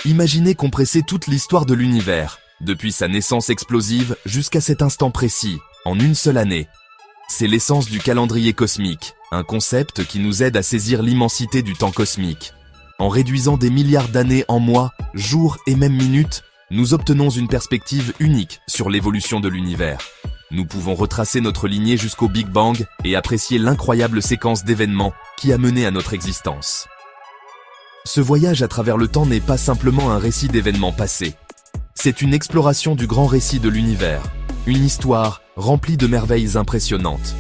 Imaginez compresser toute l'histoire de l'univers, depuis sa naissance explosive jusqu'à cet instant précis, en une seule année. C'est l'essence du calendrier cosmique, un concept qui nous aide à saisir l'immensité du temps cosmique. En réduisant des milliards d'années en mois, jours et même minutes, nous obtenons une perspective unique sur l'évolution de l'univers. Nous pouvons retracer notre lignée jusqu'au Big Bang et apprécier l'incroyable séquence d'événements qui a mené à notre existence. Ce voyage à travers le temps n'est pas simplement un récit d'événements passés. C'est une exploration du grand récit de l'univers, une histoire remplie de merveilles impressionnantes.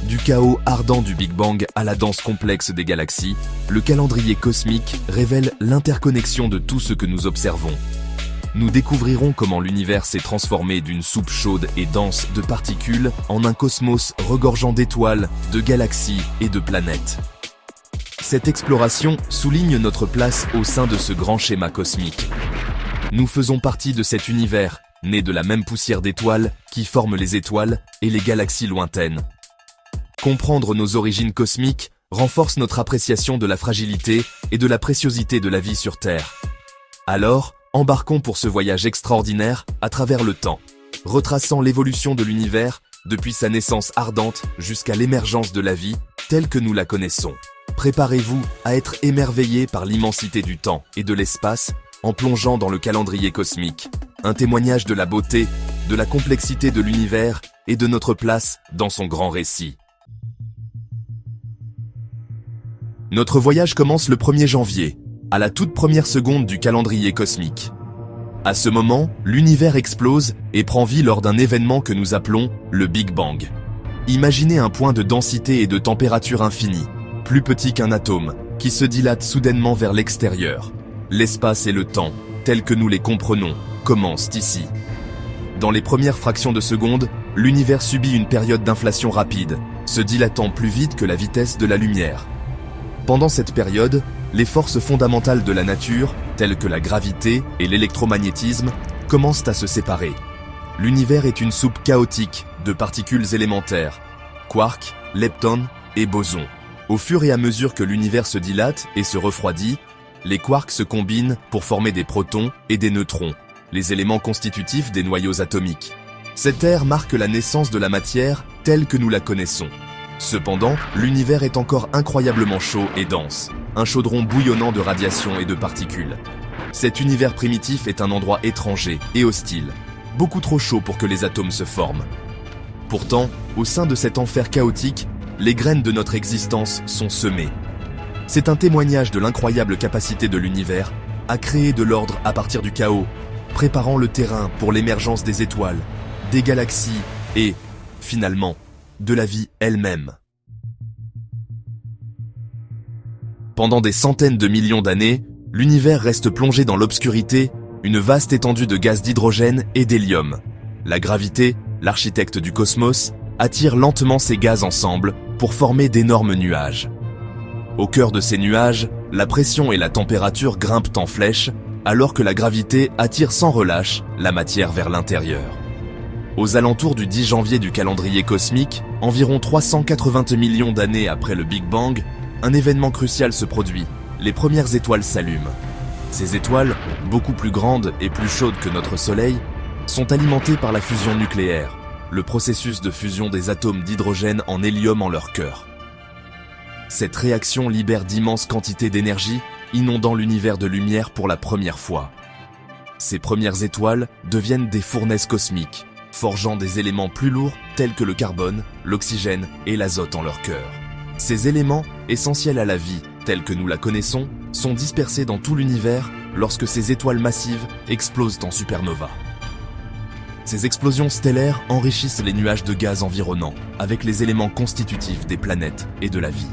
Du chaos ardent du Big Bang à la danse complexe des galaxies, le calendrier cosmique révèle l'interconnexion de tout ce que nous observons. Nous découvrirons comment l'univers s'est transformé d'une soupe chaude et dense de particules en un cosmos regorgeant d'étoiles, de galaxies et de planètes. Cette exploration souligne notre place au sein de ce grand schéma cosmique. Nous faisons partie de cet univers, né de la même poussière d'étoiles qui forme les étoiles et les galaxies lointaines. Comprendre nos origines cosmiques renforce notre appréciation de la fragilité et de la préciosité de la vie sur Terre. Alors, embarquons pour ce voyage extraordinaire à travers le temps, retraçant l'évolution de l'univers depuis sa naissance ardente jusqu'à l'émergence de la vie telle que nous la connaissons. Préparez-vous à être émerveillés par l'immensité du temps et de l'espace en plongeant dans le calendrier cosmique, un témoignage de la beauté, de la complexité de l'univers et de notre place dans son grand récit. Notre voyage commence le 1er janvier, à la toute première seconde du calendrier cosmique. À ce moment, l'univers explose et prend vie lors d'un événement que nous appelons le Big Bang. Imaginez un point de densité et de température infinie, plus petit qu'un atome, qui se dilate soudainement vers l'extérieur. L'espace et le temps, tels que nous les comprenons, commencent ici. Dans les premières fractions de seconde, l'univers subit une période d'inflation rapide, se dilatant plus vite que la vitesse de la lumière. Pendant cette période, les forces fondamentales de la nature, telles que la gravité et l'électromagnétisme, commencent à se séparer. L'univers est une soupe chaotique de particules élémentaires, quarks, leptons et bosons. Au fur et à mesure que l'univers se dilate et se refroidit, les quarks se combinent pour former des protons et des neutrons, les éléments constitutifs des noyaux atomiques. Cette ère marque la naissance de la matière telle que nous la connaissons. Cependant, l'univers est encore incroyablement chaud et dense, un chaudron bouillonnant de radiation et de particules. Cet univers primitif est un endroit étranger et hostile, beaucoup trop chaud pour que les atomes se forment. Pourtant, au sein de cet enfer chaotique, les graines de notre existence sont semées. C'est un témoignage de l'incroyable capacité de l'univers à créer de l'ordre à partir du chaos, préparant le terrain pour l'émergence des étoiles, des galaxies et, finalement, de la vie elle-même. Pendant des centaines de millions d'années, l'univers reste plongé dans l'obscurité, une vaste étendue de gaz d'hydrogène et d'hélium. La gravité, l'architecte du cosmos, attire lentement ces gaz ensemble pour former d'énormes nuages. Au cœur de ces nuages, la pression et la température grimpent en flèche, alors que la gravité attire sans relâche la matière vers l'intérieur. Aux alentours du 10 janvier du calendrier cosmique, environ 380 millions d'années après le Big Bang, un événement crucial se produit. Les premières étoiles s'allument. Ces étoiles, beaucoup plus grandes et plus chaudes que notre Soleil, sont alimentées par la fusion nucléaire, le processus de fusion des atomes d'hydrogène en hélium en leur cœur. Cette réaction libère d'immenses quantités d'énergie, inondant l'univers de lumière pour la première fois. Ces premières étoiles deviennent des fournaises cosmiques, forgeant des éléments plus lourds tels que le carbone, l'oxygène et l'azote en leur cœur. Ces éléments, essentiels à la vie, telle que nous la connaissons, sont dispersés dans tout l'univers lorsque ces étoiles massives explosent en supernova. Ces explosions stellaires enrichissent les nuages de gaz environnants avec les éléments constitutifs des planètes et de la vie.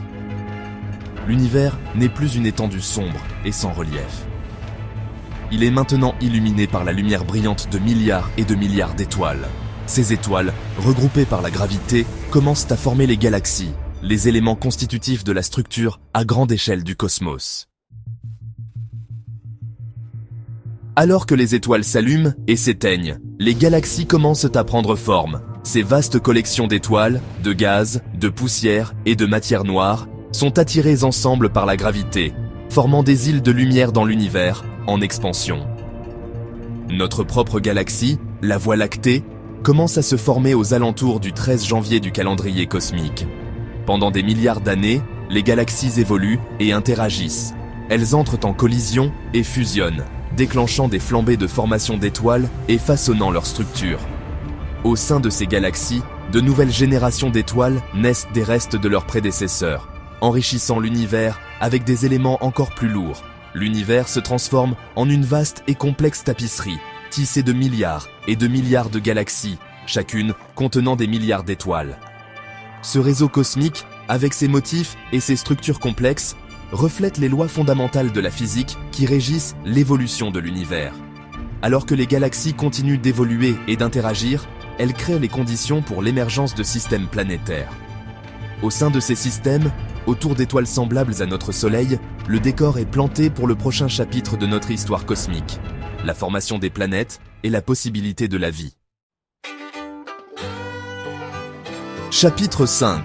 L'univers n'est plus une étendue sombre et sans relief. Il est maintenant illuminé par la lumière brillante de milliards et de milliards d'étoiles. Ces étoiles, regroupées par la gravité, commencent à former les galaxies, les éléments constitutifs de la structure à grande échelle du cosmos. Alors que les étoiles s'allument et s'éteignent, les galaxies commencent à prendre forme. Ces vastes collections d'étoiles, de gaz, de poussière et de matière noire sont attirées ensemble par la gravité, formant des îles de lumière dans l'univers, en expansion. Notre propre galaxie, la Voie lactée, commence à se former aux alentours du 13 janvier du calendrier cosmique. Pendant des milliards d'années, les galaxies évoluent et interagissent. Elles entrent en collision et fusionnent, déclenchant des flambées de formation d'étoiles et façonnant leur structure. Au sein de ces galaxies, de nouvelles générations d'étoiles naissent des restes de leurs prédécesseurs, enrichissant l'univers avec des éléments encore plus lourds. L'univers se transforme en une vaste et complexe tapisserie, tissée de milliards et de milliards de galaxies, chacune contenant des milliards d'étoiles. Ce réseau cosmique, avec ses motifs et ses structures complexes, reflète les lois fondamentales de la physique qui régissent l'évolution de l'univers. Alors que les galaxies continuent d'évoluer et d'interagir, elles créent les conditions pour l'émergence de systèmes planétaires. Au sein de ces systèmes, autour d'étoiles semblables à notre Soleil, le décor est planté pour le prochain chapitre de notre histoire cosmique, la formation des planètes et la possibilité de la vie. Chapitre 5.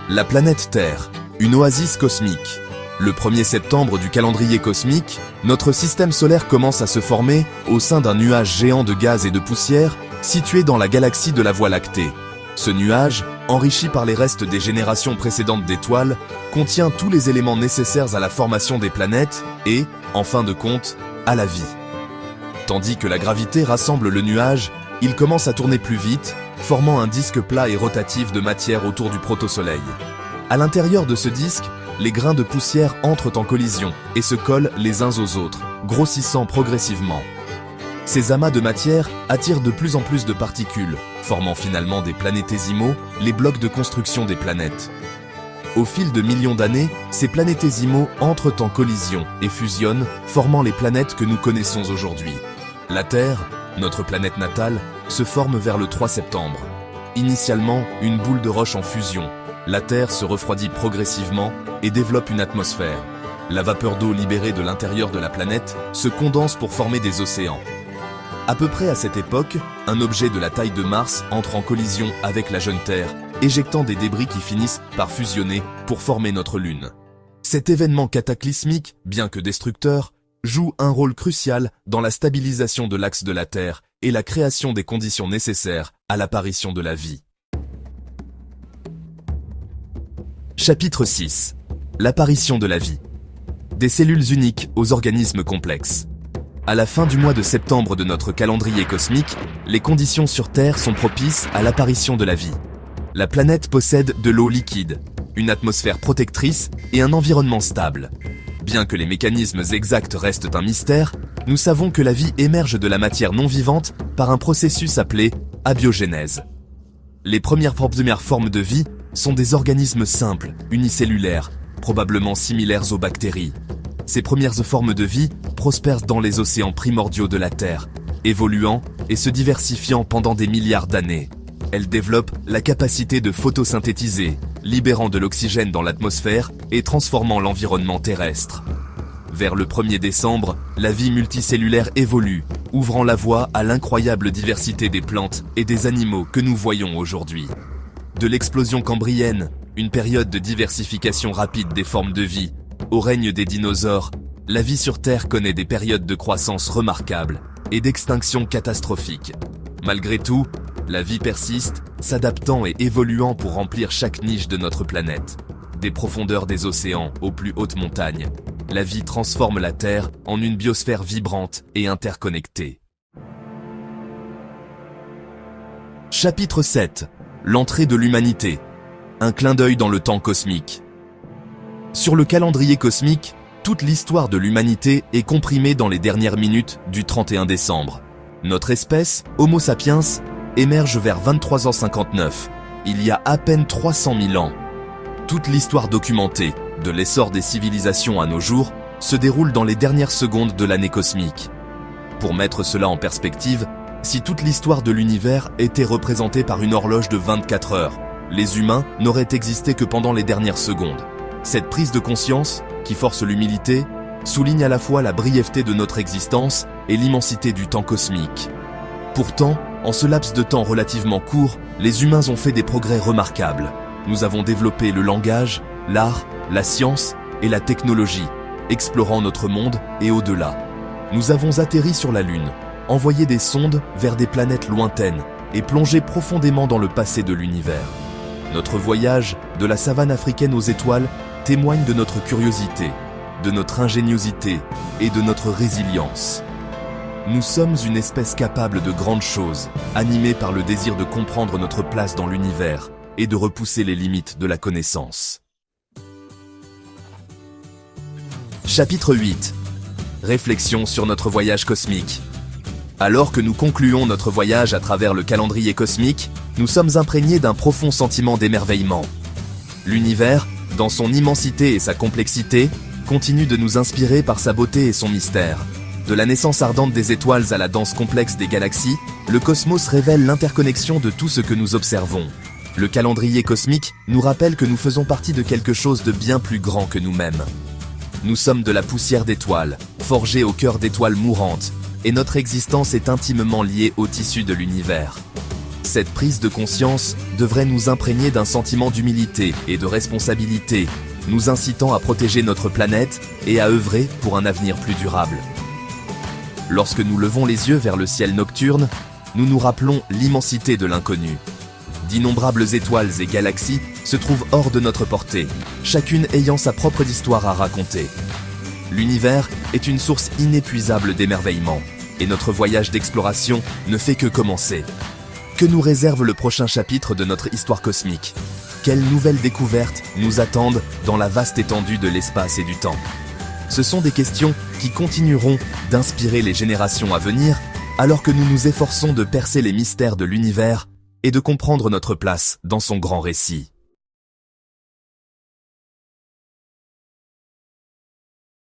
La planète Terre, une oasis cosmique. Le 1er septembre du calendrier cosmique, notre système solaire commence à se former au sein d'un nuage géant de gaz et de poussière situé dans la galaxie de la Voie lactée. Ce nuage, enrichi par les restes des générations précédentes d'étoiles, contient tous les éléments nécessaires à la formation des planètes et, en fin de compte, à la vie. Tandis que la gravité rassemble le nuage, il commence à tourner plus vite, formant un disque plat et rotatif de matière autour du protosoleil. À l'intérieur de ce disque, les grains de poussière entrent en collision et se collent les uns aux autres, grossissant progressivement. Ces amas de matière attirent de plus en plus de particules, formant finalement des planétésimaux, les blocs de construction des planètes. Au fil de millions d'années, ces planétésimaux entrent en collision et fusionnent, formant les planètes que nous connaissons aujourd'hui. La Terre, notre planète natale, se forme vers le 3 septembre. Initialement, une boule de roche en fusion, la Terre se refroidit progressivement et développe une atmosphère. La vapeur d'eau libérée de l'intérieur de la planète se condense pour former des océans. À peu près à cette époque, un objet de la taille de Mars entre en collision avec la jeune Terre, éjectant des débris qui finissent par fusionner pour former notre Lune. Cet événement cataclysmique, bien que destructeur, joue un rôle crucial dans la stabilisation de l'axe de la Terre et la création des conditions nécessaires à l'apparition de la vie. Chapitre 6. L'apparition de la vie. Des cellules uniques aux organismes complexes. À la fin du mois de septembre de notre calendrier cosmique, les conditions sur Terre sont propices à l'apparition de la vie. La planète possède de l'eau liquide, une atmosphère protectrice et un environnement stable. Bien que les mécanismes exacts restent un mystère, nous savons que la vie émerge de la matière non vivante par un processus appelé abiogénèse. Les premières formes de vie sont des organismes simples, unicellulaires, probablement similaires aux bactéries. Ces premières formes de vie prospèrent dans les océans primordiaux de la Terre, évoluant et se diversifiant pendant des milliards d'années. Elles développent la capacité de photosynthétiser, libérant de l'oxygène dans l'atmosphère et transformant l'environnement terrestre. Vers le 1er décembre, la vie multicellulaire évolue, ouvrant la voie à l'incroyable diversité des plantes et des animaux que nous voyons aujourd'hui. De l'explosion cambrienne, une période de diversification rapide des formes de vie, au règne des dinosaures, la vie sur Terre connaît des périodes de croissance remarquables et d'extinction catastrophique. Malgré tout, la vie persiste, s'adaptant et évoluant pour remplir chaque niche de notre planète. Des profondeurs des océans aux plus hautes montagnes, la vie transforme la Terre en une biosphère vibrante et interconnectée. Chapitre 7. L'entrée de l'humanité. Un clin d'œil dans le temps cosmique. Sur le calendrier cosmique, toute l'histoire de l'humanité est comprimée dans les dernières minutes du 31 décembre. Notre espèce, Homo sapiens, émerge vers 23h59, il y a à peine 300 000 ans. Toute l'histoire documentée, de l'essor des civilisations à nos jours, se déroule dans les dernières secondes de l'année cosmique. Pour mettre cela en perspective, si toute l'histoire de l'univers était représentée par une horloge de 24 heures, les humains n'auraient existé que pendant les dernières secondes. Cette prise de conscience, qui force l'humilité, souligne à la fois la brièveté de notre existence et l'immensité du temps cosmique. Pourtant, en ce laps de temps relativement court, les humains ont fait des progrès remarquables. Nous avons développé le langage, l'art, la science et la technologie, explorant notre monde et au-delà. Nous avons atterri sur la Lune, envoyé des sondes vers des planètes lointaines et plongé profondément dans le passé de l'univers. Notre voyage de la savane africaine aux étoiles témoigne de notre curiosité, de notre ingéniosité et de notre résilience. Nous sommes une espèce capable de grandes choses, animée par le désir de comprendre notre place dans l'univers et de repousser les limites de la connaissance. Chapitre 8. Réflexion sur notre voyage cosmique. Alors que nous concluons notre voyage à travers le calendrier cosmique, nous sommes imprégnés d'un profond sentiment d'émerveillement. L'univers, dans son immensité et sa complexité, continue de nous inspirer par sa beauté et son mystère. De la naissance ardente des étoiles à la danse complexe des galaxies, le cosmos révèle l'interconnexion de tout ce que nous observons. Le calendrier cosmique nous rappelle que nous faisons partie de quelque chose de bien plus grand que nous-mêmes. Nous sommes de la poussière d'étoiles, forgés au cœur d'étoiles mourantes, et notre existence est intimement liée au tissu de l'univers. Cette prise de conscience devrait nous imprégner d'un sentiment d'humilité et de responsabilité, nous incitant à protéger notre planète et à œuvrer pour un avenir plus durable. Lorsque nous levons les yeux vers le ciel nocturne, nous nous rappelons l'immensité de l'inconnu. D'innombrables étoiles et galaxies se trouvent hors de notre portée, chacune ayant sa propre histoire à raconter. L'univers est une source inépuisable d'émerveillement, et notre voyage d'exploration ne fait que commencer. Que nous réserve le prochain chapitre de notre histoire cosmique? Quelles nouvelles découvertes nous attendent dans la vaste étendue de l'espace et du temps? Ce sont des questions qui continueront d'inspirer les générations à venir, alors que nous nous efforçons de percer les mystères de l'univers et de comprendre notre place dans son grand récit.